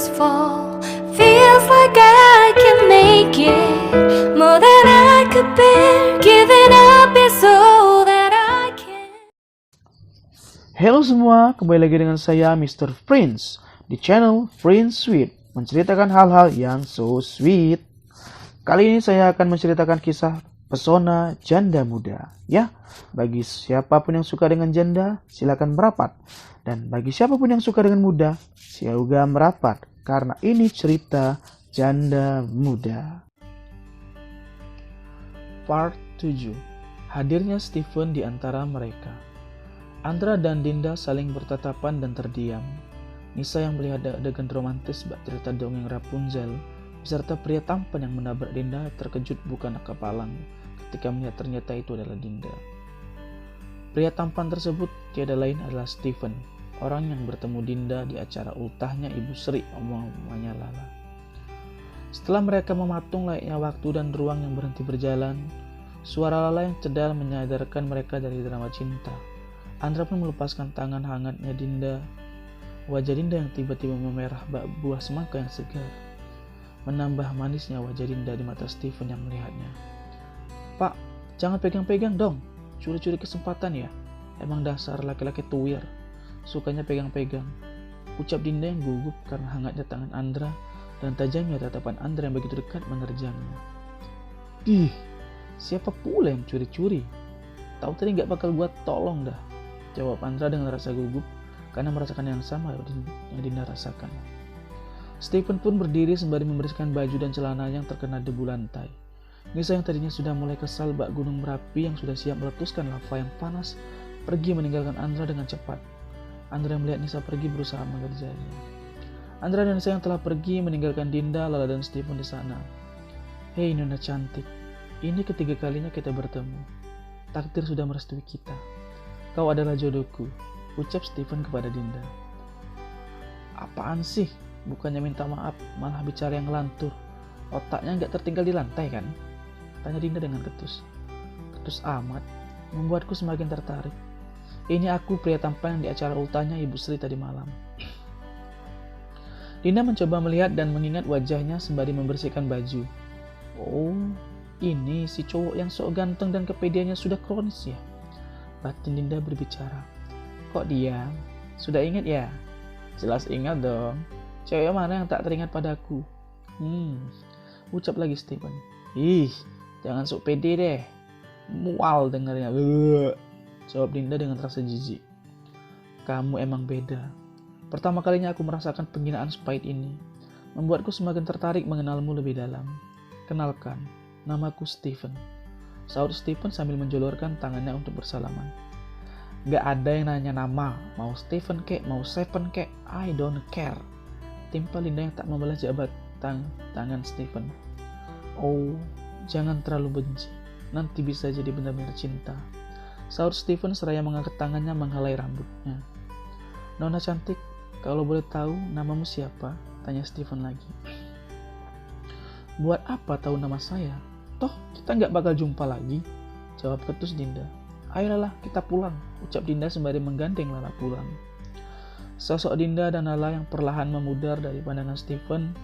fall. Feels like I can make it more than I could bear. Giving up is all that I can. Halo semua, kembali lagi dengan saya Mr. Prince di channel Prince Sweet, menceritakan hal-hal yang so sweet. Kali ini saya akan menceritakan kisah pesona janda muda. Ya, bagi siapapun yang suka dengan janda, silakan merapat. Dan bagi siapapun yang suka dengan muda, silakan merapat. Karena ini cerita janda muda. Part 7. Hadirnya Stephen di antara mereka. Andra dan Dinda saling bertatapan dan terdiam. Nisa yang melihat adegan romantis bak cerita dongeng Rapunzel beserta pria tampan yang menabrak Dinda terkejut bukan kepalang ketika melihat ternyata itu adalah Dinda. Pria tampan tersebut tiada lain adalah Stephen, orang yang bertemu Dinda di acara ultahnya Ibu Sri omongnya Lala. Setelah mereka mematung layaknya waktu dan ruang yang berhenti berjalan, suara Lala yang cedal menyadarkan mereka dari drama cinta. Andra pun melepaskan tangan hangatnya Dinda. Wajah Dinda yang tiba-tiba memerah bak buah semangka yang segar menambah manisnya wajah Dinda di mata Stephen yang melihatnya. "Pak, jangan pegang-pegang dong, curi-curi kesempatan ya. Emang dasar laki-laki tuwir, sukanya pegang-pegang," ucap Dinda yang gugup karena hangatnya tangan Andra dan tajamnya tatapan Andra yang begitu dekat menerjangnya. "Ih, siapa pula yang curi-curi? Tahu tadi gak bakal gua tolong dah," jawab Andra dengan rasa gugup karena merasakan yang sama yang Dinda rasakan. Stephen pun berdiri sembari membersihkan baju dan celana yang terkena debu lantai. Nisa yang tadinya sudah mulai kesal bak gunung Merapi yang sudah siap meletuskan lava yang panas pergi meninggalkan Andra dengan cepat. Andra yang melihat Nisa pergi berusaha mengejarnya. Andra dan Nisa yang telah pergi meninggalkan Dinda, Lala dan Stephen di sana. "Hei Nona cantik, ini ketiga kalinya kita bertemu. Takdir sudah merestui kita. Kau adalah jodohku," ucap Stephen kepada Dinda. "Apaan sih? Bukannya minta maaf, malah bicara yang ngelantur. Otaknya nggak tertinggal di lantai kan?" tanya Dinda dengan ketus. "Ketus amat, membuatku semakin tertarik. Ini aku pria tampan yang di acara ultahnya Ibu Sri tadi malam." Dinda mencoba melihat dan mengingat wajahnya sembari membersihkan baju. "Oh, ini si cowok yang sok ganteng dan kepedeannya sudah kronis ya?" batin Dinda berbicara. "Kok diam? Sudah ingat ya?" "Jelas ingat dong. Cewek mana yang tak teringat padaku?" Ucap lagi Stephen. "Ih, jangan sok pede deh. Mual dengarnya," jawab Dinda dengan rasa jijik. "Kamu emang beda. Pertama kalinya aku merasakan penghinaan sepahit ini. Membuatku semakin tertarik mengenalmu lebih dalam. Kenalkan, namaku Stephen," sahut Stephen sambil menjulurkan tangannya untuk bersalaman. "Gak ada yang nanya nama, mau Stephen kek, mau Seven kek, I don't care," timpal Dinda yang tak membalas jabat tangan Stephen. "Oh, jangan terlalu benci, nanti bisa jadi benar-benar cinta," sahut Stephen seraya mengangkat tangannya menghalai rambutnya. "Nona cantik, kalau boleh tahu namamu siapa?" tanya Stephen lagi. "Buat apa tahu nama saya? Toh kita nggak bakal jumpa lagi," jawab ketus Dinda. "Ayolah kita pulang," ucap Dinda sembari menggandeng Lala pulang. Sosok Dinda dan Lala yang perlahan memudar dari pandangan Stephen.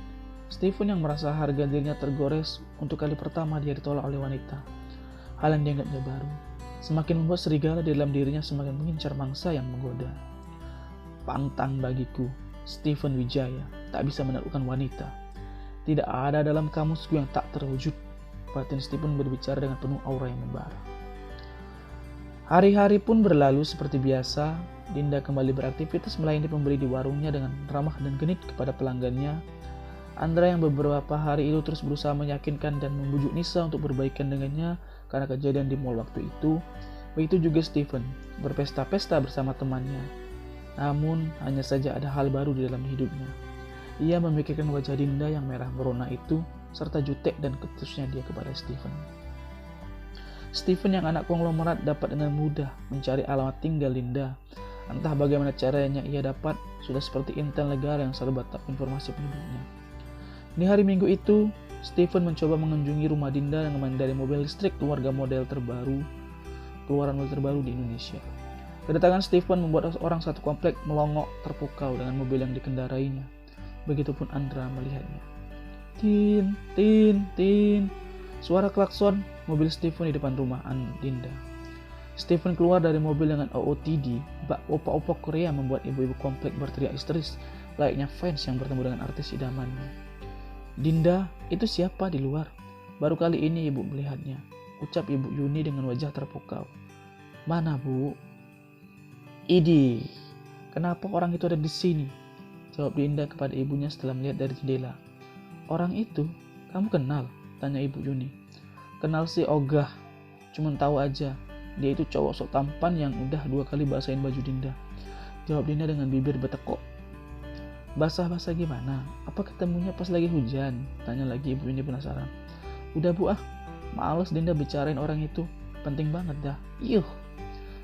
Stephen yang merasa harga dirinya tergores untuk kali pertama dia ditolak oleh wanita. Hal yang dianggapnya baru. Semakin membuat serigala di dalam dirinya semakin mengincar mangsa yang menggoda. "Pantang bagiku, Stephen Wijaya, tak bisa menaklukkan wanita. Tidak ada dalam kamusku yang tak terwujud," batin Stephen berbicara dengan penuh aura yang membara. Hari-hari pun berlalu seperti biasa. Dinda kembali beraktivitas melayani pembeli di warungnya dengan ramah dan genit kepada pelanggannya. Andra yang beberapa hari itu terus berusaha meyakinkan dan membujuk Nisa untuk berbaikan dengannya karena kejadian di mall waktu itu. Begitu juga Stephen, berpesta-pesta bersama temannya. Namun, hanya saja ada hal baru di dalam hidupnya. Ia memikirkan wajah Dinda yang merah merona itu, serta jutek dan ketusnya dia kepada Stephen. Stephen yang anak konglomerat dapat dengan mudah mencari alamat tinggal Dinda. Entah bagaimana caranya ia dapat, sudah seperti intel negara yang selalu batak informasi penduduknya. Di hari Minggu itu, Stephen mencoba mengunjungi rumah Dinda dengan mengendarai mobil listrik keluaran model terbaru di Indonesia. Kedatangan Stephen membuat orang satu komplek melongok terpukau dengan mobil yang dikendarainya. Begitupun Andra melihatnya. Tin, tin, tin. Suara klakson mobil Stephen di depan rumah Dinda. Stephen keluar dari mobil dengan OOTD. Opa-opa Korea membuat ibu-ibu komplek berteriak histeris, layaknya fans yang bertemu dengan artis idamannya. Dinda, itu siapa di luar? Baru kali ini ibu melihatnya, ucap Ibu Yuni dengan wajah terpukau. Mana, Bu? Idi, kenapa orang itu ada di sini? Jawab Dinda kepada ibunya setelah melihat dari jendela. Orang itu, kamu kenal? Tanya Ibu Yuni. Kenal sih ogah, cuman tahu aja. Dia itu cowok sok tampan yang udah 2 kali basahin baju Dinda. Jawab Dinda dengan bibir bertekuk. Basah-basah gimana? Apa ketemunya pas lagi hujan? Tanya lagi Ibu Yuni penasaran. Udah Bu males Dinda bicarain orang itu. Penting banget dah. Yuh,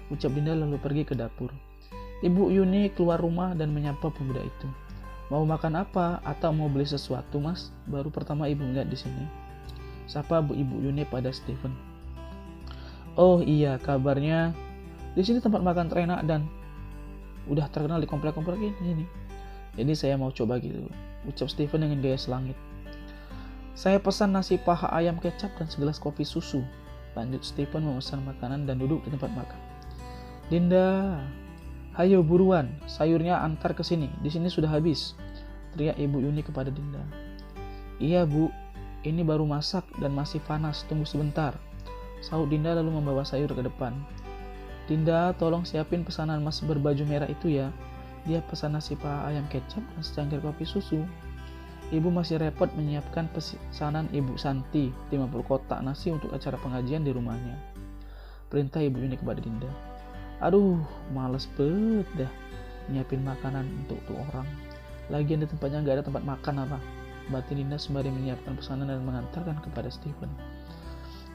ucap Dinda lalu pergi ke dapur. Ibu Yuni keluar rumah dan menyapa pemuda itu. Mau makan apa atau mau beli sesuatu mas? Baru pertama ibu melihat di sini. Sapa Ibu Yuni pada Stephen. Oh iya, kabarnya di sini tempat makan terenak dan udah terkenal di komplek-komplek ini. Jadi saya mau coba gitu, ucap Stephen dengan gaya selangit. Saya pesan nasi paha ayam kecap dan segelas kopi susu. Lanjut Stephen memesan makanan dan duduk di tempat makan. Dinda, hayo buruan, sayurnya antar ke sini. Di sini sudah habis, teriak Ibu Yuni kepada Dinda. Iya Bu, ini baru masak dan masih panas, tunggu sebentar. Sahut Dinda lalu membawa sayur ke depan. Dinda, tolong siapin pesanan mas berbaju merah itu ya. Dia pesan nasi paha ayam kecap dan secangkir kopi susu. Ibu masih repot menyiapkan pesanan Ibu Santi, 50 kotak nasi untuk acara pengajian di rumahnya. Perintah Ibu Yuni kepada Dinda. Aduh, males banget dah nyiapin makanan untuk tuh orang. Lagian di tempatnya gak ada tempat makan apa. Batin Dinda sembari menyiapkan pesanan dan mengantarkan kepada Stephen.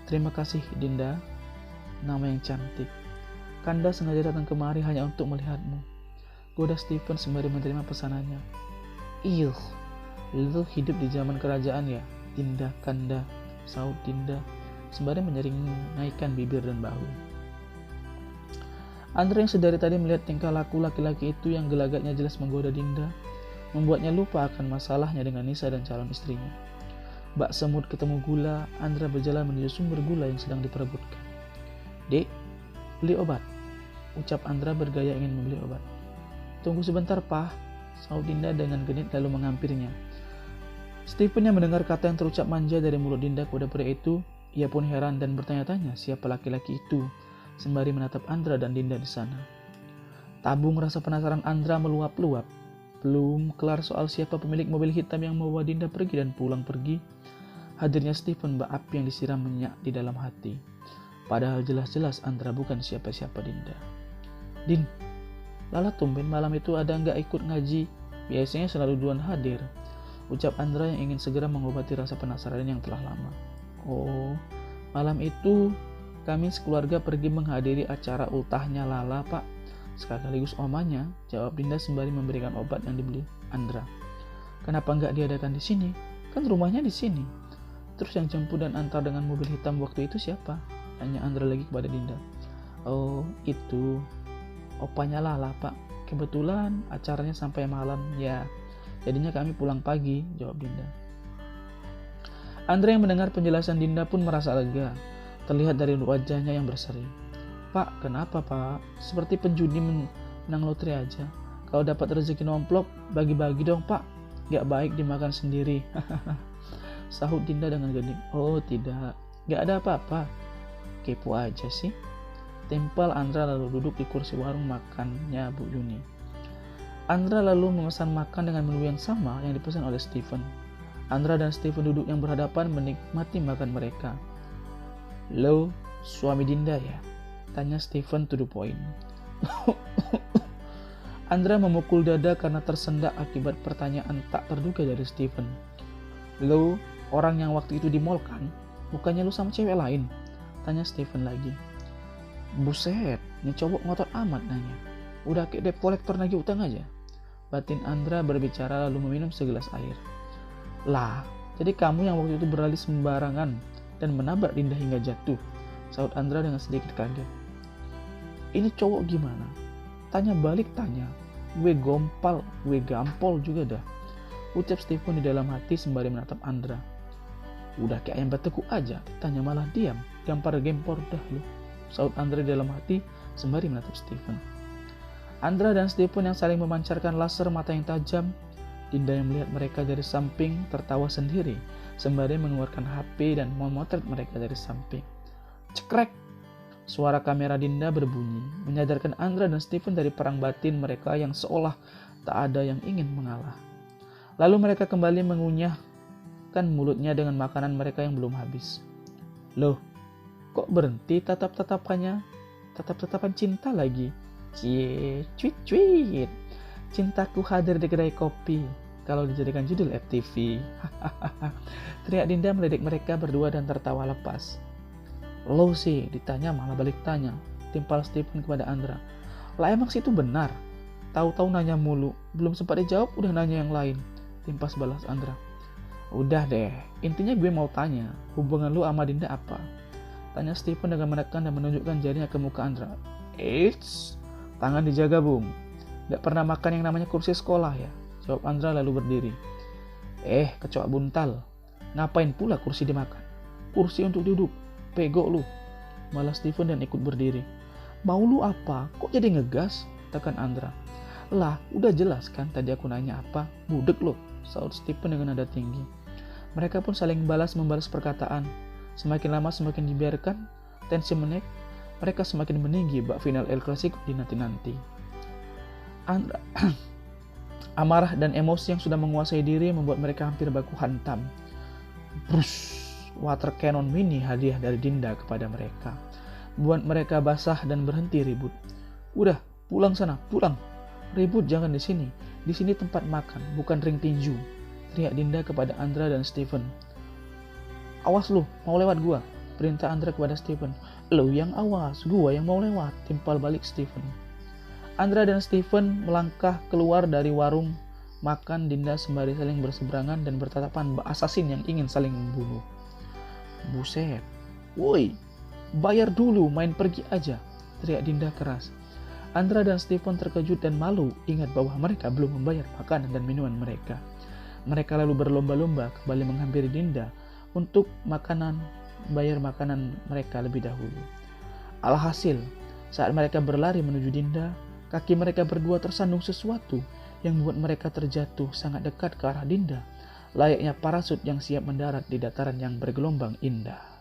Terima kasih Dinda, nama yang cantik. Kanda sengaja datang kemari hanya untuk melihatmu. Goda Stephen sembari menerima pesanannya. Ih, lu hidup di zaman kerajaan ya, Dinda, Kanda, sahut Dinda sembari menyeringai bibir dan bahu. Andre yang sedari tadi melihat tingkah laku laki-laki itu yang gelagatnya jelas menggoda Dinda, membuatnya lupa akan masalahnya dengan Nisa dan calon istrinya. Bak semut ketemu gula, Andra berjalan menuju sumber gula yang sedang diperebutkan. Dek, beli obat, ucap Andra bergaya ingin membeli obat. Tunggu sebentar, Pak, sahut Dinda dengan genit lalu menghampirnya. Stephen yang mendengar kata yang terucap manja dari mulut Dinda kepada pria itu, ia pun heran dan bertanya-tanya siapa laki-laki itu, sembari menatap Andra dan Dinda di sana. Tabung rasa penasaran Andra meluap-luap. Belum kelar soal siapa pemilik mobil hitam yang membawa Dinda pergi dan pulang pergi, hadirnya Stephen bak api yang disiram minyak di dalam hati. Padahal jelas-jelas Andra bukan siapa-siapa Dinda. Din, Lala tumben malam itu ada nggak ikut ngaji? Biasanya selalu duluan hadir, ucap Andra yang ingin segera mengobati rasa penasaran yang telah lama. Oh, malam itu kami sekeluarga pergi menghadiri acara ultahnya Lala, Pak. Sekaligus omanya, jawab Dinda sembari memberikan obat yang dibeli Andra. Kenapa nggak diadakan di sini? Kan rumahnya di sini. Terus yang jemput dan antar dengan mobil hitam waktu itu siapa? Tanya Andra lagi kepada Dinda. Oh, itu opanya Lala, Pak. Kebetulan acaranya sampai malam, ya. Jadinya kami pulang pagi, jawab Dinda. Andra yang mendengar penjelasan Dinda pun merasa lega. Terlihat dari wajahnya yang berseri. Pak, kenapa Pak? Seperti penjudi menang lotre aja. Kalau dapat rezeki nomplok, bagi-bagi dong Pak. Gak baik dimakan sendiri. Sahut Dinda dengan genit. Oh tidak, gak ada apa-apa. Kepo aja sih. Tempel Andra lalu duduk di kursi warung makannya Bu Yuni. Andra lalu memesan makan dengan menu yang sama yang dipesan oleh Stephen. Andra dan Stephen duduk yang berhadapan menikmati makan mereka. Lo, suami Dinda ya? Tanya Stephen to the point. Andra memukul dada karena tersendak akibat pertanyaan tak terduga dari Stephen. Lo, orang yang waktu itu di mall kan? Bukannya lo sama cewek lain? Tanya Stephen lagi. Buset, ini cowok ngotot amat nanya. Udah kayak debt collector nagih utang aja. Batin Andra berbicara lalu meminum segelas air. Lah, jadi kamu yang waktu itu beralih sembarangan dan menabrak Dinda hingga jatuh, sahut Andra dengan sedikit kaget. Ini cowok gimana? Tanya balik tanya. Gue gompal, gue gampol juga dah. ucap Stephen di dalam hati sembari menatap Andra. Udah kayak ayam bertekuk aja, tanya malah diam, gampar gempor dah lu, saut Andra di dalam hati sembari menatap Stephen. Andra dan Stephen yang saling memancarkan laser mata yang tajam. Dinda yang melihat mereka dari samping tertawa sendiri sembari mengeluarkan HP dan memotret mereka dari samping. Cekrek! Suara kamera Dinda berbunyi, menyadarkan Andra dan Stephen dari perang batin mereka yang seolah tak ada yang ingin mengalah. Lalu mereka kembali mengunyahkan mulutnya dengan makanan mereka yang belum habis. Loh, kok berhenti tatap-tatapannya? Tatap-tatapan cinta lagi. Cie, cuit. Cintaku hadir di kedai kopi. Kalau dijadikan judul FTV. Teriak Dinda melirik mereka berdua dan tertawa lepas. Lo sih, ditanya malah balik tanya. Timpal Stephen kepada Andra. Lah emang sih itu benar? Tahu-tahu nanya mulu. Belum sempat dijawab udah nanya yang lain. Timpas balas Andra. Udah deh, intinya gue mau tanya. Hubungan lu sama Dinda apa? Tanya Stephen dengan menekan dan menunjukkan jarinya ke muka Andra. Eits, tangan dijaga bung. Gak pernah makan yang namanya kursi sekolah ya? Jawab Andra lalu berdiri. Kecoak buntal. Ngapain pula kursi dimakan? Kursi untuk duduk. Pego lu. Malah Stephen dan ikut berdiri. Mau lu apa? Kok jadi ngegas? Tekan Andra. Lah, udah jelas kan tadi aku nanya apa? Budek lu, saut Stephen dengan nada tinggi. Mereka pun saling membalas perkataan. Semakin lama semakin dibiarkan, tensi menaik. Mereka semakin meninggi bak final El Clasico di nanti-nanti. Andra amarah dan emosi yang sudah menguasai diri membuat mereka hampir baku hantam. Brus, water cannon mini hadiah dari Dinda kepada mereka. Buat mereka basah dan berhenti ribut. Udah, pulang sana, pulang. Ribut jangan di sini. Di sini tempat makan, bukan ring tinju. Teriak Dinda kepada Andra dan Stephen. Awas lu, mau lewat gua. Perintah Andra kepada Stephen. Lu yang awas, gua yang mau lewat. Timpal balik Stephen. Andra dan Stephen melangkah keluar dari warung makan Dinda sembari saling berseberangan dan bertatapan assassin yang ingin saling membunuh. Buset, woi, bayar dulu, main pergi aja, teriak Dinda keras. Andra dan Stephen terkejut dan malu ingat bahwa mereka belum membayar makanan dan minuman mereka. Mereka lalu berlomba-lomba kembali menghampiri Dinda untuk bayar makanan mereka lebih dahulu. Alhasil, saat mereka berlari menuju Dinda, kaki mereka berdua tersandung sesuatu yang membuat mereka terjatuh sangat dekat ke arah Dinda, layaknya parasut yang siap mendarat di dataran yang bergelombang indah.